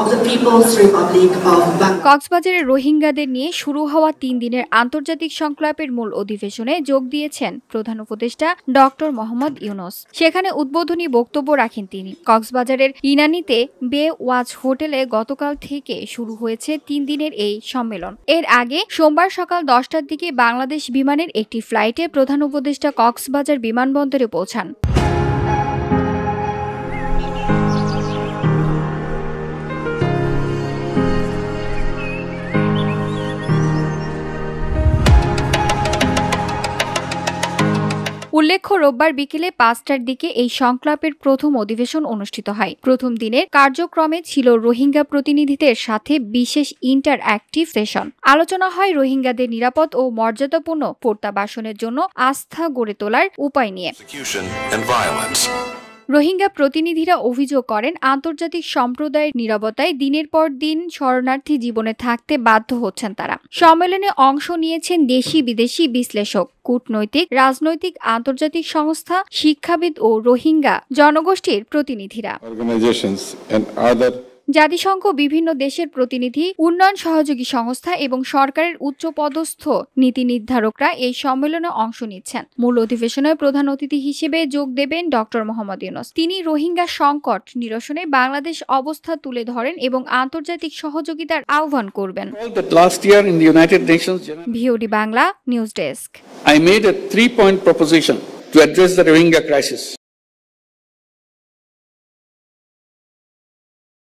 of the People's Republic of Bangladesh. কক্সবাজারে রোহিঙ্গাদের নিয়ে শুরু হওয়া ৩ দিনের আন্তর্জাতিক সংলাপের মূল অধিবেশনে যোগ দিয়েছেন প্রধান উপদেষ্টা ডক্টর মোহাম্মদ ইউনূস। সেখানে উদ্বোধনী বক্তব্য রাখেন তিনি। কক্সবাজারের ইনানীতে বে ওয়াচ হোটেলে গতকাল থেকে শুরু হয়েছে ৩ দিনের এই সম্মেলন। এর আগে সোমবার সকাল ১০টার দিকে বাংলাদেশ বিমানের একটি ফ্লাইটে প্রধান উপদেষ্টা কক্সবাজার বিমানবন্দরে পৌঁছান। উল্লেখ্য, রোববার বিকেলে ৫টার দিকে এই সংলাপের প্রথম অধিবেশন অনুষ্ঠিত হয়। প্রথম দিনের কার্যক্রমে ছিল রোহিঙ্গা প্রতিনিধিদের সাথে বিশেষ ইন্টারঅ্যাক্টিভ সেশন। আলোচনা হয় রোহিঙ্গাদের নিরাপদ ও মর্যাদাপূর্ণ প্রত্যাবাসনের জন্য আস্থা গড়ে তোলার উপায় নিয়ে। রোহিঙ্গা প্রতিনিধিরা অভিযোগ করেন, আন্তর্জাতিক সম্প্রদায়ের নীরবতায় দিনের পর দিন শরণার্থী জীবনে থাকতে বাধ্য হচ্ছেন তারা। সম্মেলনে অংশ নিয়েছেন দেশি বিদেশি বিশ্লেষক, কূটনৈতিক, রাজনৈতিক, আন্তর্জাতিক সংস্থা, শিক্ষাবিদ ও রোহিঙ্গা জনগোষ্ঠীর প্রতিনিধিরা। জাতিসংঘ, বিভিন্ন দেশের প্রতিনিধি, উন্নয়ন সহযোগী সংস্থা এবং সরকারের উচ্চপদস্থ নীতি নির্ধারকরা এই সম্মেলনে অংশ নিচ্ছেন। মূল অধিবেশনে প্রধান অতিথি হিসেবে যোগ দেবেন ডক্টর মোহাম্মদ ইউনূস। তিনি রোহিঙ্গা সংকট নিরসনে বাংলাদেশ অবস্থা তুলে ধরেন এবং আন্তর্জাতিক সহযোগিতার আহ্বান করবেন। VOD Bangla news desk. I made a 3-point proposition to address the Rohingya crisis.